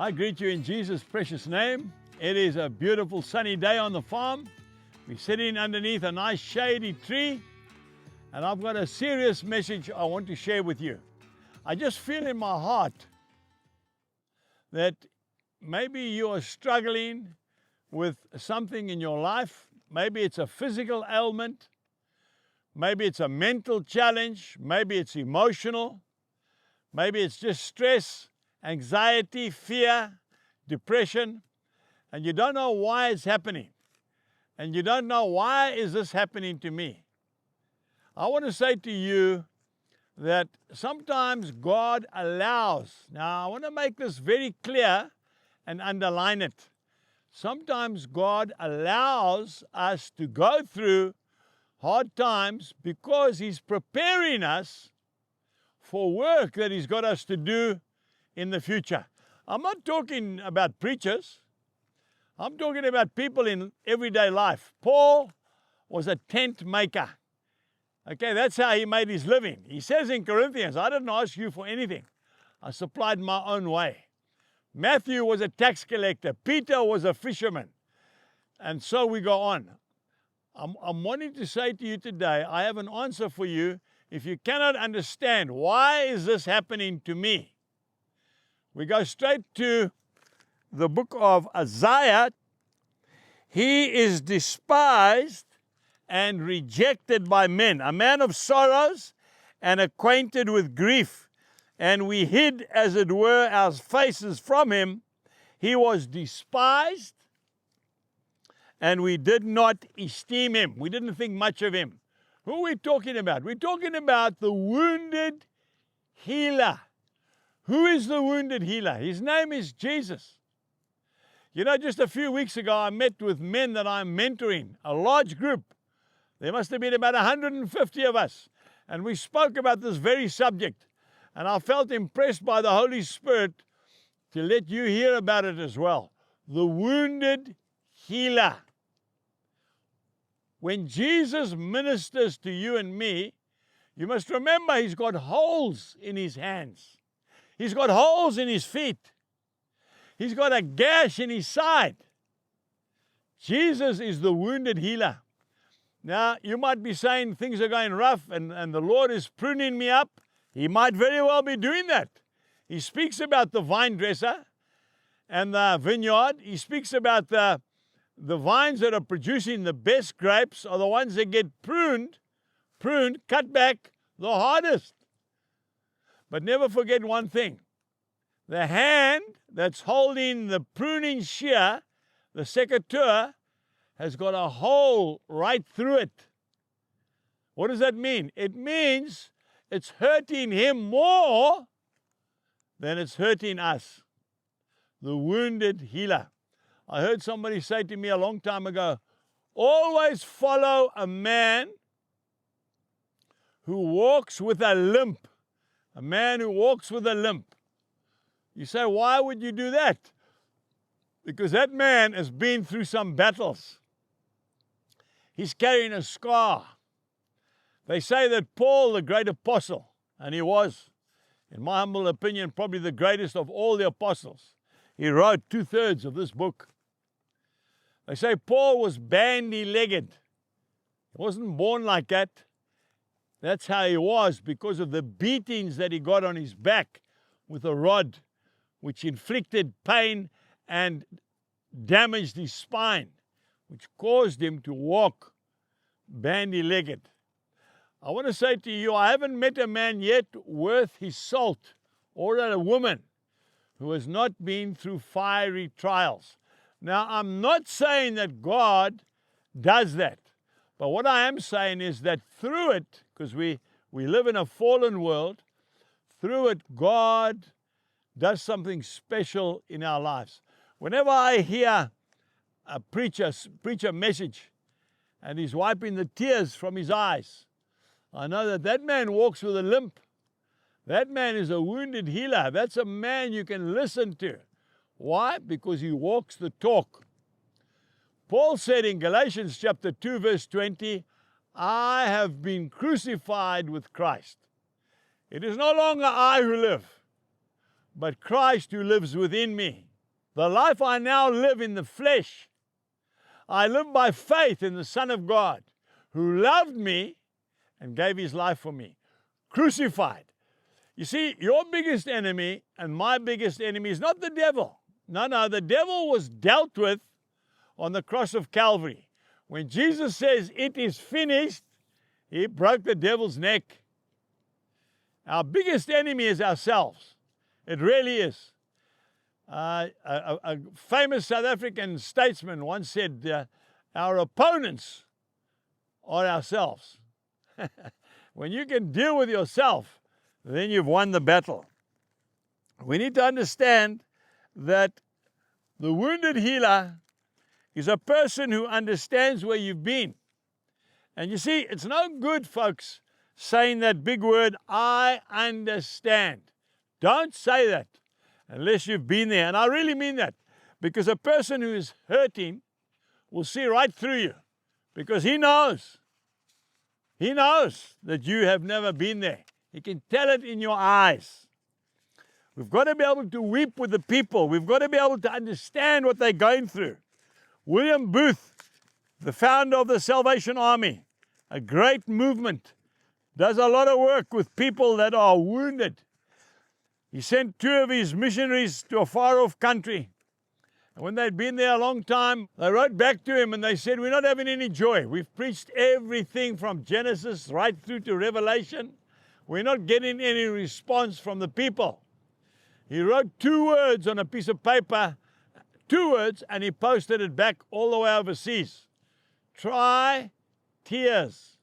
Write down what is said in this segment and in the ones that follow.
I greet you in Jesus' precious name. It is a beautiful sunny day on the farm. We're sitting underneath a nice shady tree, and I've got a serious message I want to share with you. I just feel in my heart that maybe you are struggling with something in your life. Maybe it's a physical ailment. Maybe it's a mental challenge. Maybe it's emotional. Maybe it's just stress, anxiety, fear, depression, and you don't know why it's happening. And you don't know, why is this happening to me? I want to say to you that sometimes God allows. Now, I want to make this very clear and underline it. Sometimes God allows us to go through hard times because He's preparing us for work that He's got us to do in the future. I'm not talking about preachers. I'm talking about people in everyday life. Paul was a tent maker. Okay, that's how he made his living. He says in Corinthians, I didn't ask you for anything. I supplied my own way. Matthew was a tax collector. Peter was a fisherman. And so we go on. I'm wanting to say to you today, I have an answer for you. If you cannot understand, why is this happening to me? We go straight to the book of Isaiah. He is despised and rejected by men, a man of sorrows and acquainted with grief. And we hid, as it were, our faces from him. He was despised, and we did not esteem him. We didn't think much of him. Who are we talking about? We're talking about the wounded healer. Who is the wounded healer? His name is Jesus. You know, just a few weeks ago, I met with men that I'm mentoring, a large group. There must have been about 150 of us. And we spoke about this very subject. And I felt impressed by the Holy Spirit to let you hear about it as well. The wounded healer. When Jesus ministers to you and me, you must remember He's got holes in His hands. He's got holes in His feet. He's got a gash in His side. Jesus is the wounded healer. Now, you might be saying things are going rough and the Lord is pruning me up. He might very well be doing that. He speaks about the vine dresser and the vineyard. He speaks about the vines that are producing the best grapes are the ones that get pruned, cut back the hardest. But never forget one thing. The hand that's holding the pruning shear, the secateur, has got a hole right through it. What does that mean? It means it's hurting him more than it's hurting us. The wounded healer. I heard somebody say to me a long time ago, always follow a man who walks with a limp. A man who walks with a limp. You say, why would you do that? Because that man has been through some battles. He's carrying a scar. They say that Paul, the great apostle, and he was, in my humble opinion, probably the greatest of all the apostles. He wrote 2/3 of this book. They say Paul was bandy-legged. He wasn't born like that. That's how he was because of the beatings that he got on his back with a rod, which inflicted pain and damaged his spine, which caused him to walk bandy-legged. I want to say to you, I haven't met a man yet worth his salt, or a woman who has not been through fiery trials. Now, I'm not saying that God does that. But what I am saying is that through it, because we live in a fallen world, through it, God does something special in our lives. Whenever I hear a preacher preach a message and he's wiping the tears from his eyes, I know that that man walks with a limp. That man is a wounded healer. That's a man you can listen to. Why? Because he walks the talk. Paul said in Galatians chapter 2, verse 20, I have been crucified with Christ. It is no longer I who live, but Christ who lives within me. The life I now live in the flesh, I live by faith in the Son of God, who loved me and gave his life for me. Crucified. You see, your biggest enemy and my biggest enemy is not the devil. No, the devil was dealt with on the cross of Calvary. When Jesus says, "It is finished," he broke the devil's neck. Our biggest enemy is ourselves. It really is. A famous South African statesman once said, our opponents are ourselves. When you can deal with yourself, then you've won the battle. We need to understand that the wounded healer is a person who understands where you've been. And you see, it's no good, folks, saying that big word, "I understand." Don't say that unless you've been there. And I really mean that, because a person who is hurting will see right through you, because he knows that you have never been there. He can tell it in your eyes. We've got to be able to weep with the people. We've got to be able to understand what they're going through. William Booth, the founder of the Salvation Army, a great movement, does a lot of work with people that are wounded. He sent 2 of his missionaries to a far-off country. And when they'd been there a long time, they wrote back to him and they said, "We're not having any joy. We've preached everything from Genesis right through to Revelation. We're not getting any response from the people." He wrote 2 words on a piece of paper, 2 words, and he posted it back all the way overseas. Try tears.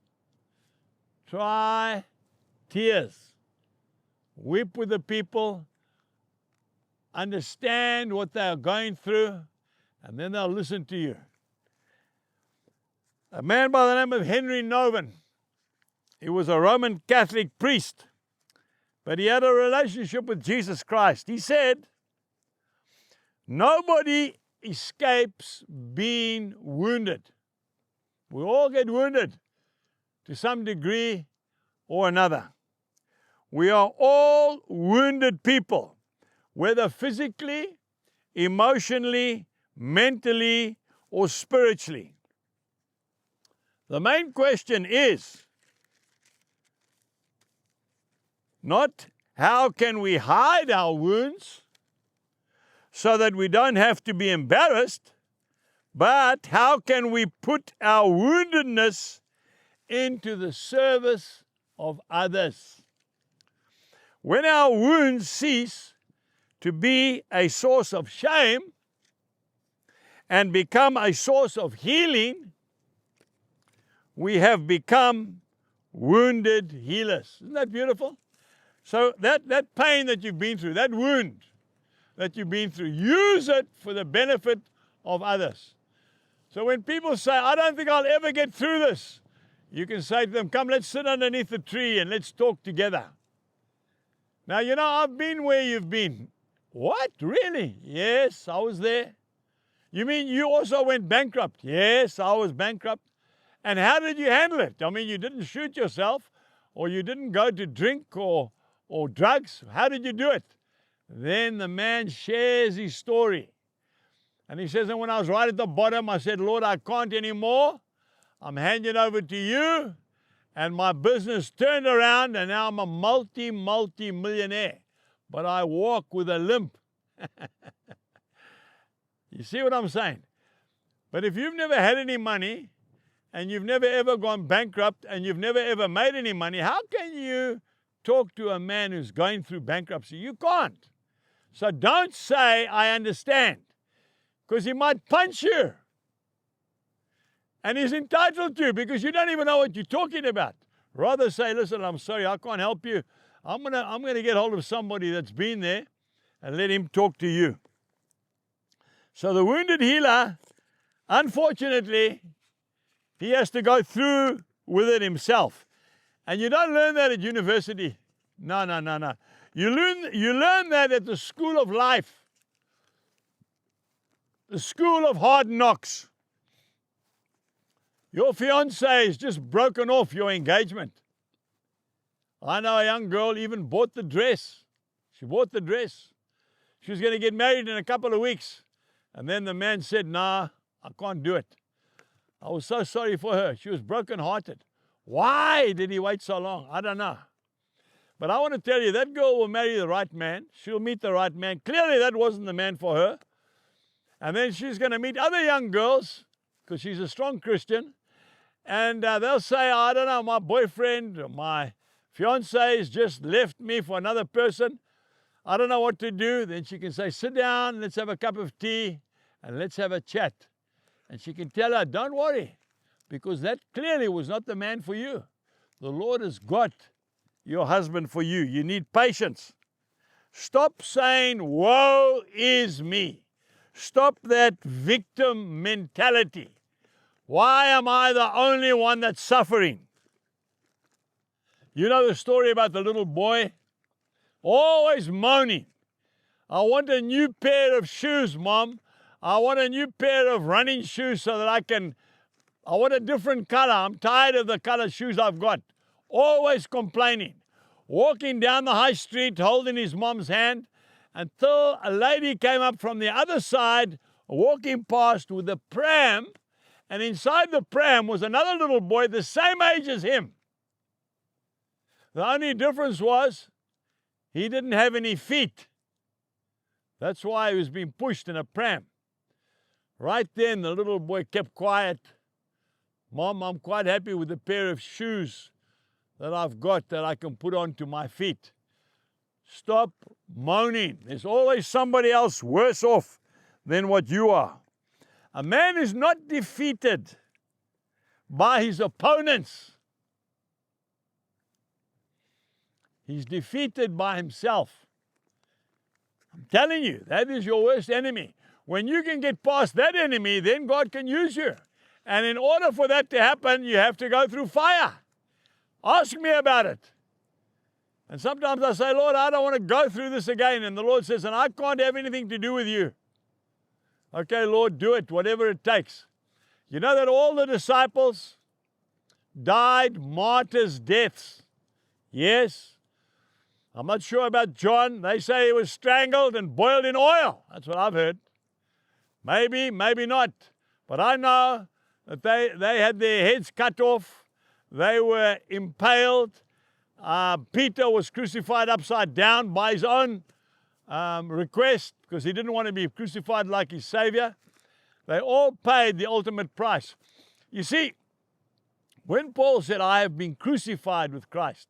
Try tears. Weep with the people. Understand what they are going through, and then they'll listen to you. A man by the name of Henry Nouwen, he was a Roman Catholic priest, but he had a relationship with Jesus Christ. He said, "Nobody escapes being wounded. We all get wounded to some degree or another. We are all wounded people, whether physically, emotionally, mentally, or spiritually. The main question is not how can we hide our wounds so that we don't have to be embarrassed, but how can we put our woundedness into the service of others. When our wounds cease to be a source of shame and become a source of healing, we have become wounded healers. Isn't that beautiful? So that pain that you've been through, that wound that you've been through, use it for the benefit of others. So when people say, "I don't think I'll ever get through this," you can say to them, "Come, let's sit underneath the tree and let's talk together." Now, you know, I've been where you've been. What? Really? Yes, I was there. You mean you also went bankrupt? Yes, I was bankrupt. And how did you handle it? I mean, you didn't shoot yourself, or you didn't go to drink or drugs. How did you do it? Then the man shares his story. And he says, and when I was right at the bottom, I said, "Lord, I can't anymore. I'm handing over to you." And my business turned around, and now I'm a multi-millionaire. But I walk with a limp. You see what I'm saying? But if you've never had any money, and you've never ever gone bankrupt, and you've never ever made any money, how can you talk to a man who's going through bankruptcy? You can't. So don't say, "I understand," because he might punch you. And he's entitled to, because you don't even know what you're talking about. Rather say, "Listen, I'm sorry, I can't help you. I'm gonna get hold of somebody that's been there and let him talk to you." So the wounded healer, unfortunately, he has to go through with it himself. And you don't learn that at university. No. You learn that at the school of life. The school of hard knocks. Your fiancé has just broken off your engagement. I know a young girl even bought the dress. She bought the dress. She was going to get married in a couple of weeks. And then the man said, nah, I can't do it. I was so sorry for her. She was brokenhearted. Why did he wait so long? I don't know. But I want to tell you, that girl will marry the right man. She'll meet the right man. Clearly, that wasn't the man for her. And then she's going to meet other young girls, because she's a strong Christian. And they'll say, I don't know, my boyfriend or my fiancé has just left me for another person. I don't know what to do. Then she can say, sit down, let's have a cup of tea, and let's have a chat. And she can tell her, don't worry, because that clearly was not the man for you. The Lord has got your husband for you. You need patience. Stop saying, woe is me. Stop that victim mentality. Why am I the only one that's suffering? You know the story about the little boy? Always moaning. I want a new pair of shoes, Mom. I want a new pair of running shoes so that I want a different color. I'm tired of the color shoes I've got. Always complaining. Walking down the high street holding his mom's hand until a lady came up from the other side walking past with a pram, and inside the pram was another little boy the same age as him. The only difference was he didn't have any feet. That's why he was being pushed in a pram. Right then, the little boy kept quiet. Mom, I'm quite happy with the pair of shoes that I've got that I can put onto my feet. Stop moaning. There's always somebody else worse off than what you are. A man is not defeated by his opponents. He's defeated by himself. I'm telling you, that is your worst enemy. When you can get past that enemy, then God can use you. And in order for that to happen, you have to go through fire. Ask me about it. And sometimes I say, Lord, I don't want to go through this again. And the Lord says, and I can't have anything to do with you. Okay, Lord, do it, whatever it takes. You know that all the disciples died martyrs' deaths. Yes. I'm not sure about John. They say he was strangled and boiled in oil. That's what I've heard. Maybe, maybe not. But I know that they had their heads cut off. They were impaled. Peter was crucified upside down by his own request, because he didn't want to be crucified like his Savior. They all paid the ultimate price. You see, when Paul said, I have been crucified with Christ,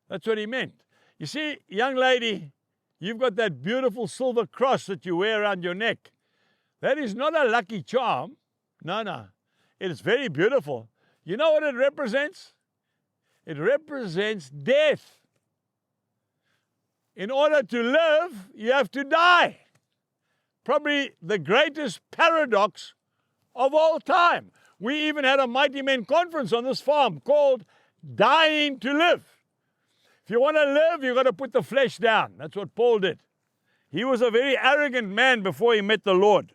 that's what he meant. You see, young lady, you've got that beautiful silver cross that you wear around your neck. That is not a lucky charm. No, no. It is very beautiful. You know what it represents? It represents death. In order to live, you have to die. Probably the greatest paradox of all time. We even had a Mighty Men conference on this farm called Dying to Live. If you want to live, you've got to put the flesh down. That's what Paul did. He was a very arrogant man before he met the Lord.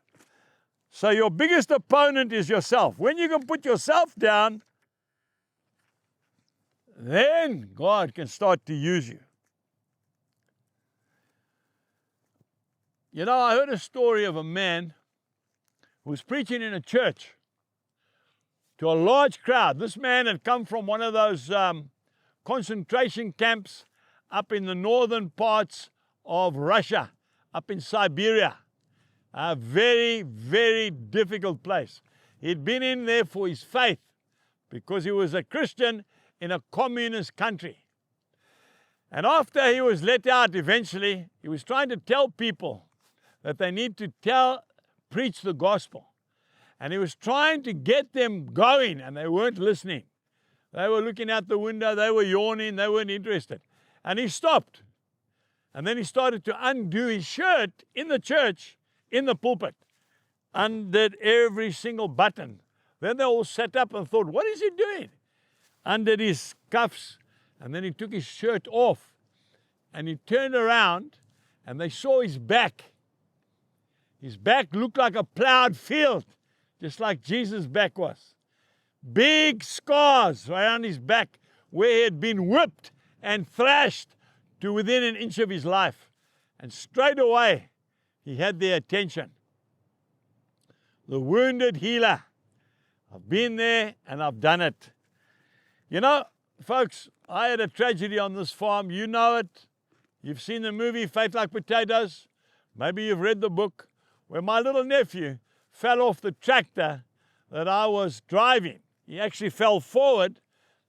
So your biggest opponent is yourself. When you can put yourself down, then God can start to use you. You know, I heard a story of a man who was preaching in a church to a large crowd. This man had come from one of those concentration camps up in the northern parts of Russia, up in Siberia. A very, very difficult place. He'd been in there for his faith because he was a Christian in a communist country. And after he was let out eventually, he was trying to tell people that they need to preach the gospel. And he was trying to get them going, and they weren't listening. They were looking out the window, they were yawning, they weren't interested. And he stopped. And then he started to undo his shirt in the church, in the pulpit, undid every single button. Then they all sat up and thought, what is he doing? Undid his cuffs, and then he took his shirt off, and he turned around, and they saw his back. His back looked like a plowed field, just like Jesus' back was. Big scars around his back where he had been whipped and thrashed to within an inch of his life. And straight away, he had their attention. the wounded healer. I've been there and I've done it. You know, folks, I had a tragedy on this farm. You know it. You've seen the movie Faith Like Potatoes. Maybe you've read the book, where my little nephew fell off the tractor that I was driving. He actually fell forward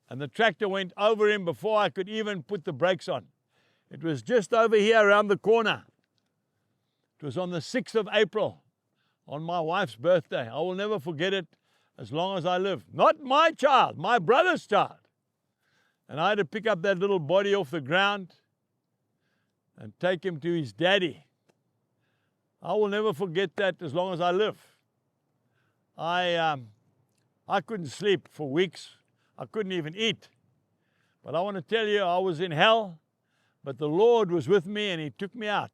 and the tractor went over him before I could even put the brakes on. It was just over here around the corner. It was on the 6th of April, on my wife's birthday. I will never forget it as long as I live. Not my child, my brother's child. And I had to pick up that little body off the ground and take him to his daddy. I will never forget that as long as I live. I couldn't sleep for weeks. I couldn't even eat. But I want to tell you, I was in hell, but the Lord was with me and He took me out.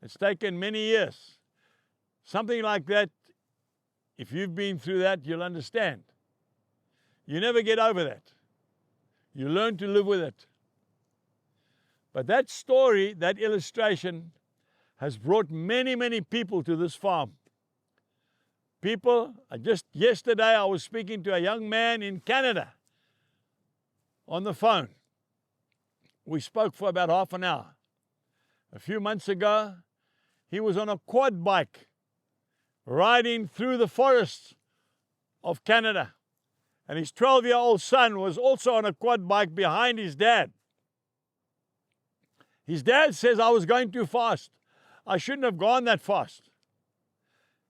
It's taken many years. Something like that, if you've been through that, you'll understand. You never get over that. You learn to live with it. But that story, that illustration, has brought many, many people to this farm. People, just yesterday I was speaking to a young man in Canada on the phone. We spoke for about half an hour. A few months ago, he was on a quad bike riding through the forests of Canada. And his 12-year-old son was also on a quad bike behind his dad. His dad says, I was going too fast. I shouldn't have gone that fast.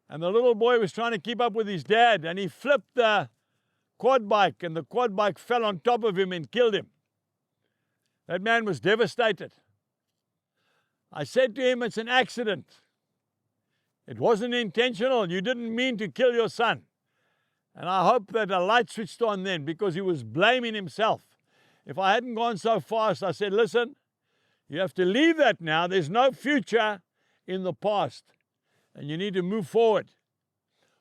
And the little boy was trying to keep up with his dad, and he flipped the quad bike, and the quad bike fell on top of him and killed him. That man was devastated. I said to him, it's an accident. It wasn't intentional. You didn't mean to kill your son. And I hope that a light switched on then, because he was blaming himself. If I hadn't gone so fast, I said, listen, you have to leave that now. There's no future in the past. And you need to move forward.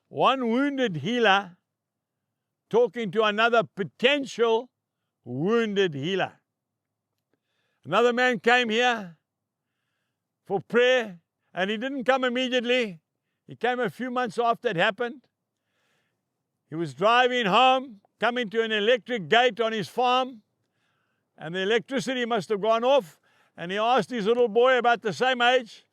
One wounded healer talking to another potential wounded healer. Another man came here for prayer, and he didn't come immediately. He came a few months after it happened. He was driving home, coming to an electric gate on his farm, and the electricity must have gone off, and he asked his little boy, about the same age,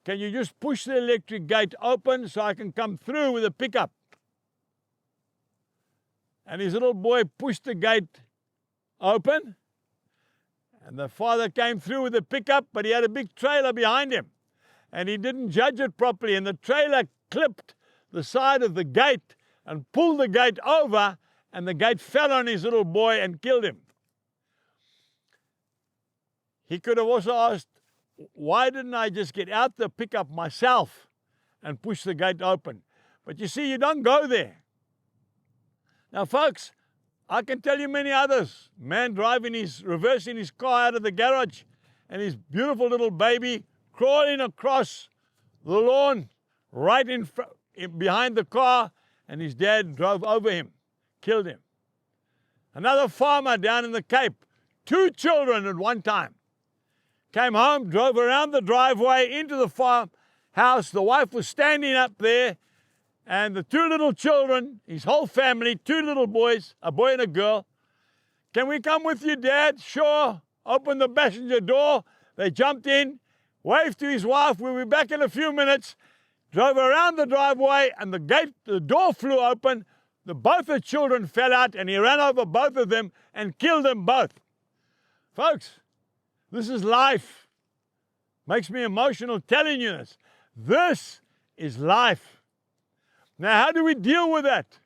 can you just push the electric gate open so I can come through with a pickup? And his little boy pushed the gate open, and the father came through with a pickup, but he had a big trailer behind him, and he didn't judge it properly, and the trailer clipped the side of the gate and pulled the gate over, and the gate fell on his little boy and killed him. He could have also asked, why didn't I just get out the pickup myself and push the gate open? But you see, you don't go there. Now, folks, I can tell you many others. Man reversing his car out of the garage, and his beautiful little baby crawling across the lawn right behind the car, and his dad drove over him, killed him. Another farmer down in the Cape, 2 children at one time. Came home, drove around the driveway into the farmhouse. The wife was standing up there, and the 2 little children, his whole family, 2 little boys, a boy and a girl. Can we come with you, Dad? Sure. Open the passenger door. They jumped in, waved to his wife. We'll be back in a few minutes. Drove around the driveway, and the door flew open. Both the children fell out, and he ran over both of them and killed them both. Folks, this is life. Makes me emotional telling you this. This is life. Now, how do we deal with that?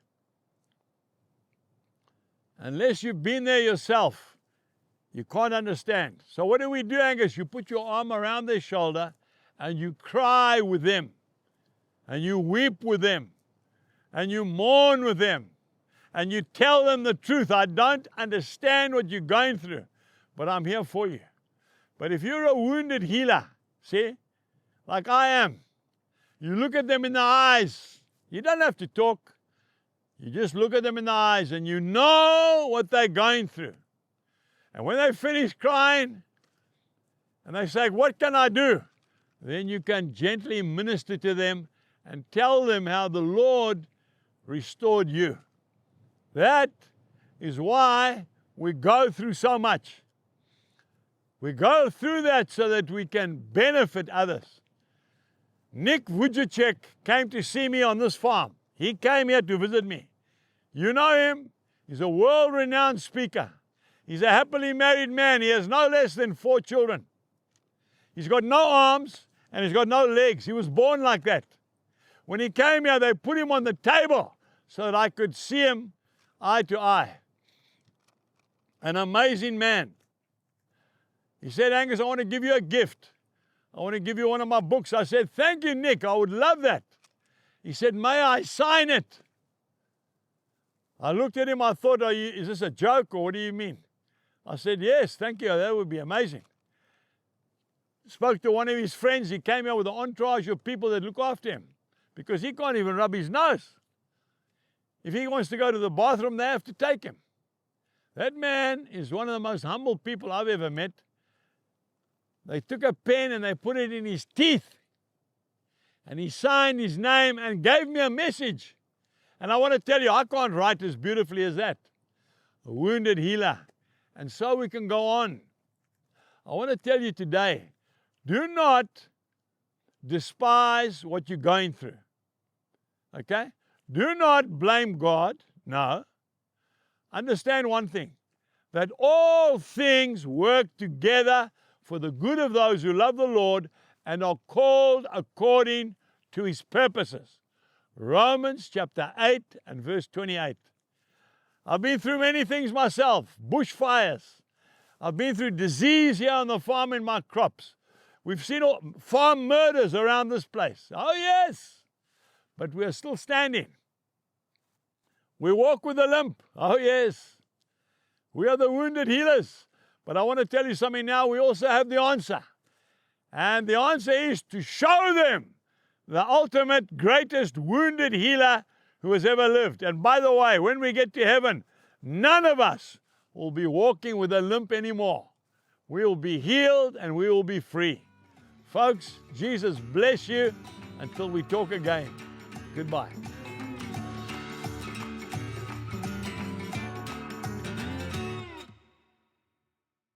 Unless you've been there yourself, you can't understand. So what do we do, Angus? You put your arm around their shoulder and you cry with them, and you weep with them, and you mourn with them, and you tell them the truth. I don't understand what you're going through, but I'm here for you. But if you're a wounded healer, see, like I am, you look at them in the eyes. You don't have to talk. You just look at them in the eyes, and you know what they're going through. And when they finish crying, and they say, what can I do? Then you can gently minister to them and tell them how the Lord restored you. That is why we go through so much. We go through that so that we can benefit others. Nick Vujicic came to see me on this farm. He came here to visit me. You know him. He's a world-renowned speaker. He's a happily married man. He has no less than 4 children. He's got no arms and he's got no legs. He was born like that. When he came here, they put him on the table so that I could see him eye to eye. An amazing man. He said, Angus, I want to give you a gift. I want to give you one of my books. I said, thank you, Nick. I would love that. He said, may I sign it? I looked at him. I thought, is this a joke or what do you mean? I said, yes, thank you. That would be amazing. Spoke to one of his friends. He came here with an entourage of people that look after him because he can't even rub his nose. If he wants to go to the bathroom, they have to take him. That man is one of the most humble people I've ever met. They took a pen and they put it in his teeth. And he signed his name and gave me a message. And I want to tell you, I can't write as beautifully as that. A wounded healer. And so we can go on. I want to tell you today, do not despise what you're going through. Okay? Do not blame God. No. Understand one thing, that all things work together for the good of those who love the Lord and are called according to his purposes. Romans chapter 8 and verse 28. I've been through many things myself, bushfires. I've been through disease here on the farm in my crops. We've seen farm murders around this place. Oh yes, but we're still standing. We walk with a limp. Oh yes, we are the wounded healers. But I want to tell you something now, we also have the answer. And the answer is to show them the ultimate, greatest wounded healer who has ever lived. And by the way, when we get to heaven, none of us will be walking with a limp anymore. We will be healed and we will be free. Folks, Jesus bless you until we talk again. Goodbye.